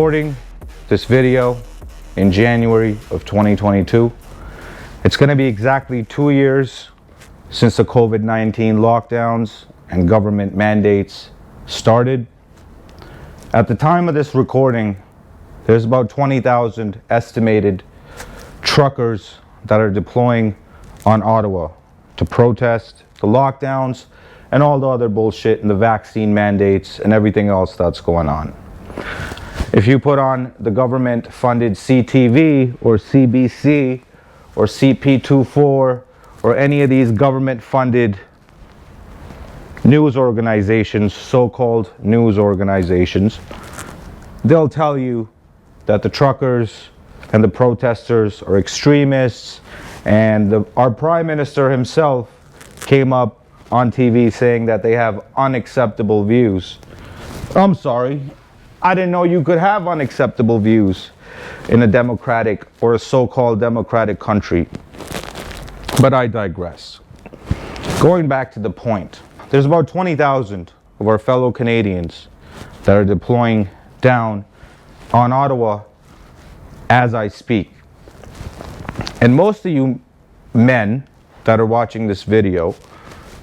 recording this video in January of 2022. It's going to be exactly 2 years since the COVID-19 lockdowns and government mandates started. At the time of this recording, there's about 20,000 estimated truckers that are deploying on Ottawa to protest the lockdowns and all the other bullshit and the vaccine mandates and everything else that's going on. If you put on the government-funded CTV or CBC or CP24 or any of these government-funded news organizations, so-called news organizations, they'll tell you that the truckers and the protesters are extremists, and our Prime Minister himself came up on TV saying that they have unacceptable views. I'm sorry, I didn't know you could have unacceptable views in a democratic or a so-called democratic country. But I digress. Going back to the point, there's about 20,000 of our fellow Canadians that are deploying down on Ottawa as I speak. And most of you men that are watching this video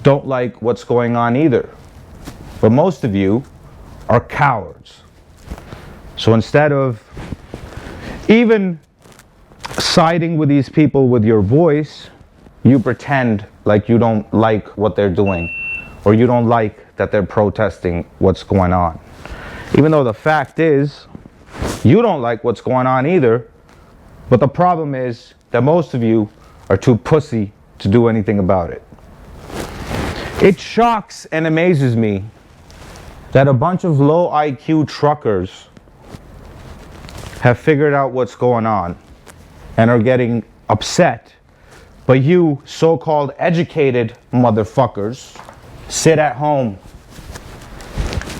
don't like what's going on either. But most of you are cowards. So instead of even siding with these people with your voice, you pretend like you don't like what they're doing, or you don't like that they're protesting what's going on. Even though the fact is, you don't like what's going on either, but the problem is that most of you are too pussy to do anything about it. It shocks and amazes me that a bunch of low IQ truckers have figured out what's going on and are getting upset. But you so-called educated motherfuckers sit at home.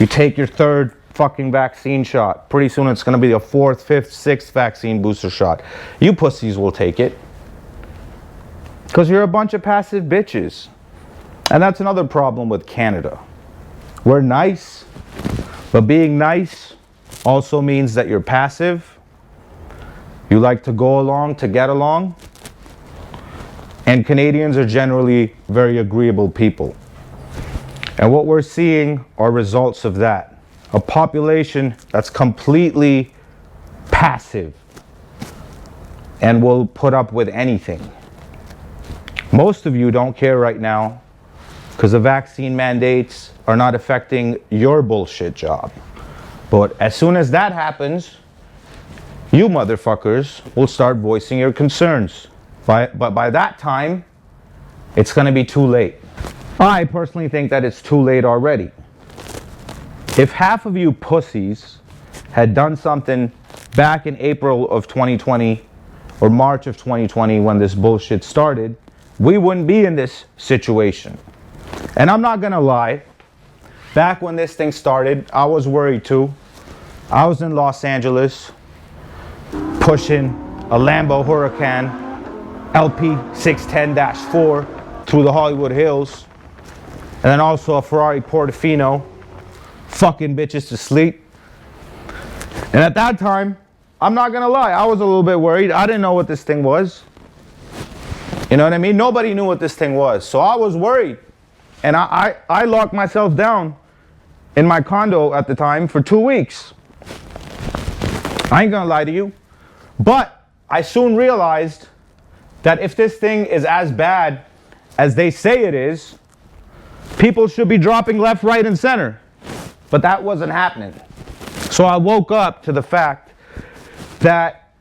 You take your third fucking vaccine shot. Pretty soon it's going to be a fourth, fifth, sixth vaccine booster shot. You pussies will take it. Because you're a bunch of passive bitches. And that's another problem with Canada. We're nice, but being nice also means that you're passive. You like to go along to get along. And Canadians are generally very agreeable people. And what we're seeing are results of that. A population that's completely passive and will put up with anything. Most of you don't care right now because the vaccine mandates are not affecting your bullshit job. But as soon as that happens, you motherfuckers will start voicing your concerns. But by that time, it's going to be too late. I personally think that it's too late already. If half of you pussies had done something back in April of 2020 or March of 2020 when this bullshit started, we wouldn't be in this situation. And I'm not going to lie, back when this thing started, I was worried too. I was in Los Angeles pushing a Lambo Huracan LP 610-4 through the Hollywood Hills, and then also a Ferrari Portofino, fucking bitches to sleep. And at that time, I'm not gonna lie, I was a little bit worried. I didn't know what this thing was. You know what I mean? Nobody knew what this thing was, so I was worried. And I locked myself down in my condo at the time for 2 weeks. I ain't gonna lie to you. But I soon realized that if this thing is as bad as they say it is, people should be dropping left, right, and center. But that wasn't happening. So I woke up to the fact that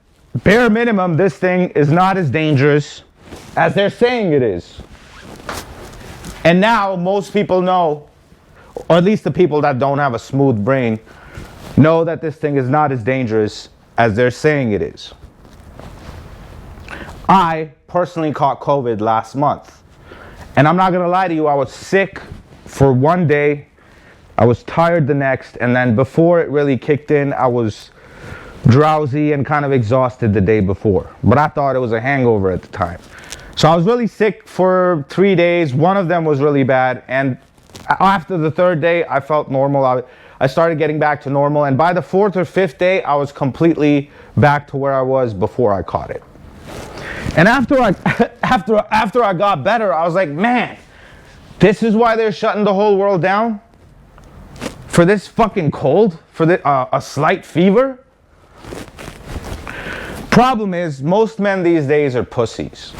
bare minimum, this thing is not as dangerous as they're saying it is. And now most people know, or at least the people that don't have a smooth brain, know that this thing is not as dangerous as they're saying it is. I personally caught COVID last month. And I'm not gonna lie to you, I was sick for 1 day, I was tired the next, and then before it really kicked in, I was drowsy and kind of exhausted the day before. But I thought it was a hangover at the time. So I was really sick for 3 days. One of them was really bad, and after the third day, I felt normal. I started getting back to normal. And by the 4th or 5th day, I was completely back to where I was before I caught it. And after I got better, I was like, man, this is why they're shutting the whole world down? For this fucking cold? For a slight fever? Problem is, most men these days are pussies.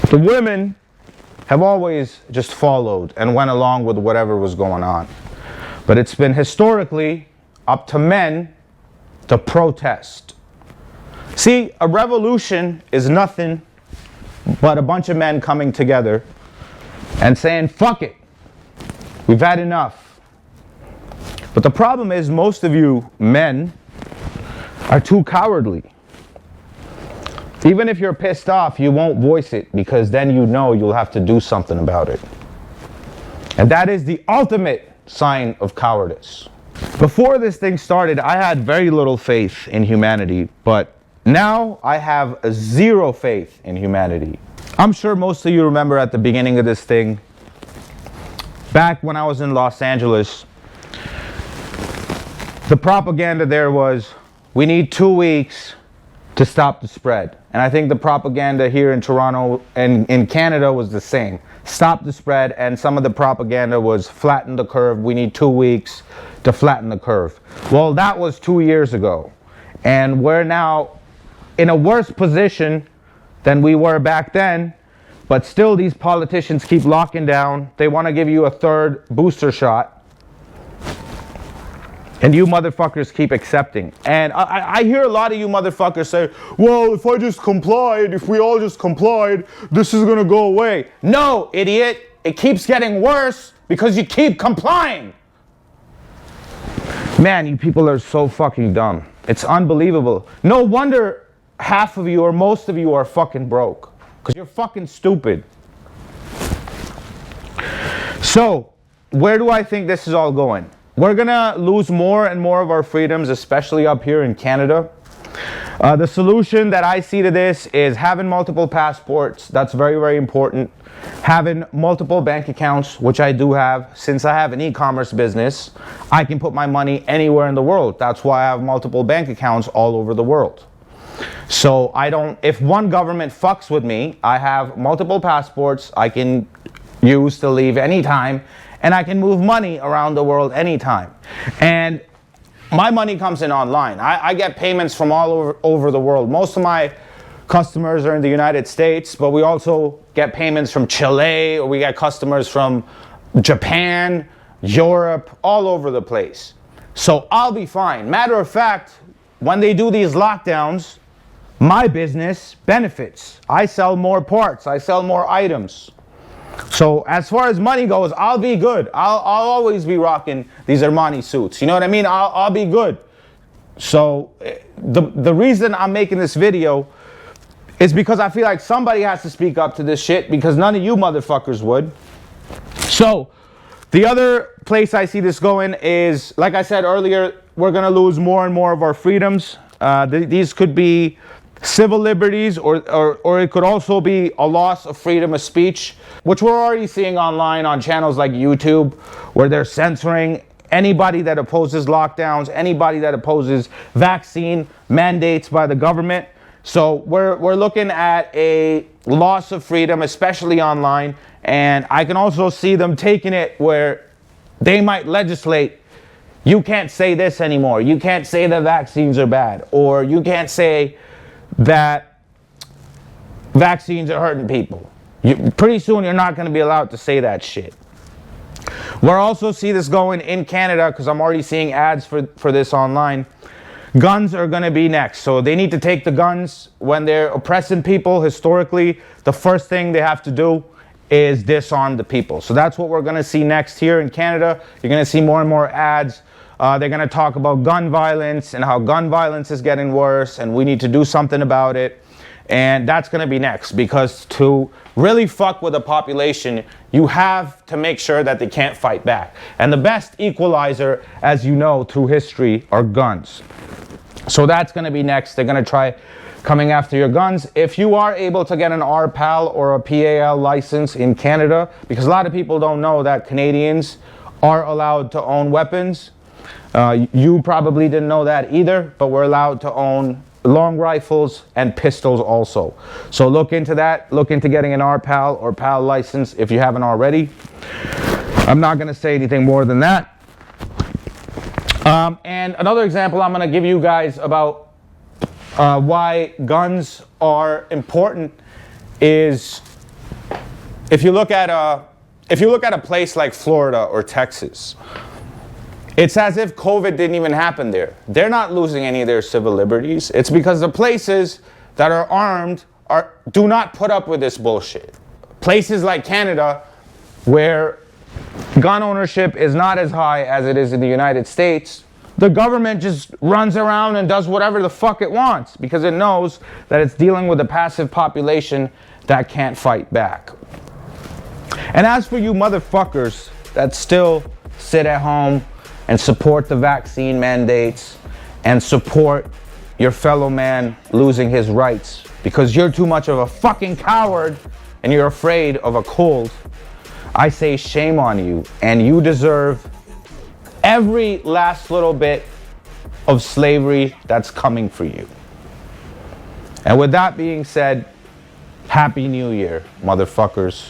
The women have always just followed and went along with whatever was going on. But it's been historically up to men to protest. See, a revolution is nothing but a bunch of men coming together and saying, fuck it, we've had enough. But the problem is, most of you men are too cowardly. Even if you're pissed off, you won't voice it, because then you know you'll have to do something about it. And that is the ultimate sign of cowardice. Before this thing started, I had very little faith in humanity, but now I have zero faith in humanity. I'm sure most of you remember at the beginning of this thing, back when I was in Los Angeles, the propaganda there was, we need 2 weeks to stop the spread. And I think the propaganda here in Toronto and in Canada was the same. Stop the spread, and some of the propaganda was flatten the curve. We need 2 weeks to flatten the curve. Well, that was 2 years ago. And we're now in a worse position than we were back then, but still these politicians keep locking down. They want to give you a 3rd booster shot. And you motherfuckers keep accepting. And I hear a lot of you motherfuckers say, well, if we all just complied, this is gonna go away. No, idiot, it keeps getting worse because you keep complying. Man, you people are so fucking dumb. It's unbelievable. No wonder half of you or most of you are fucking broke, because you're fucking stupid. So, where do I think this is all going? We're gonna lose more and more of our freedoms, especially up here in Canada. The solution that I see to this is having multiple passports. That's very, very important. Having multiple bank accounts, which I do have. Since I have an e-commerce business, I can put my money anywhere in the world. That's why I have multiple bank accounts all over the world. So if one government fucks with me, I have multiple passports I can use to leave anytime. And I can move money around the world anytime. And my money comes in online. I get payments from all over the world. Most of my customers are in the United States, but we also get payments from Chile, or we get customers from Japan, Europe, all over the place. So I'll be fine. Matter of fact, when they do these lockdowns, my business benefits. I sell more parts. I sell more items. So as far as money goes, I'll be good. I'll always be rocking these Armani suits. You know what I mean? I'll be good. So the reason I'm making this video is because I feel like somebody has to speak up to this shit, because none of you motherfuckers would. So the other place I see this going is, like I said earlier, we're going to lose more and more of our freedoms. These could be civil liberties, or it could also be a loss of freedom of speech, which we're already seeing online on channels like YouTube, where they're censoring anybody that opposes lockdowns, anybody that opposes vaccine mandates by the government. So we're looking at a loss of freedom, especially online. And I can also see them taking it where they might legislate, you can't say this anymore. You can't say that vaccines are bad, or you can't say that vaccines are hurting people. Pretty soon you're not going to be allowed to say that shit. We'll also see this going in Canada, because I'm already seeing ads for this online. Guns are going to be next. So they need to take the guns. When they're oppressing people, historically, the first thing they have to do is disarm the people. So that's what we're going to see next here in Canada. You're going to see more and more ads. They're going to talk about gun violence and how gun violence is getting worse, and we need to do something about it. And that's going to be next, because to really fuck with the population, you have to make sure that they can't fight back. And the best equalizer, as you know through history, are guns. So that's going to be next. They're going to try coming after your guns. If you are able to get an RPAL or a PAL license in Canada, because a lot of people don't know that Canadians are allowed to own weapons. You probably didn't know that either, but we're allowed to own long rifles and pistols also. So look into that. Look into getting an RPAL or PAL license if you haven't already. I'm not going to say anything more than that. And another example I'm going to give you guys about why guns are important is if you look at a place like Florida or Texas, it's as if COVID didn't even happen there. They're not losing any of their civil liberties. It's because the places that are armed do not put up with this bullshit. Places like Canada, where gun ownership is not as high as it is in the United States, the government just runs around and does whatever the fuck it wants because it knows that it's dealing with a passive population that can't fight back. And as for you motherfuckers that still sit at home and support the vaccine mandates and support your fellow man losing his rights because you're too much of a fucking coward and you're afraid of a cold, I say shame on you, and you deserve every last little bit of slavery that's coming for you. And with that being said, Happy New Year, motherfuckers.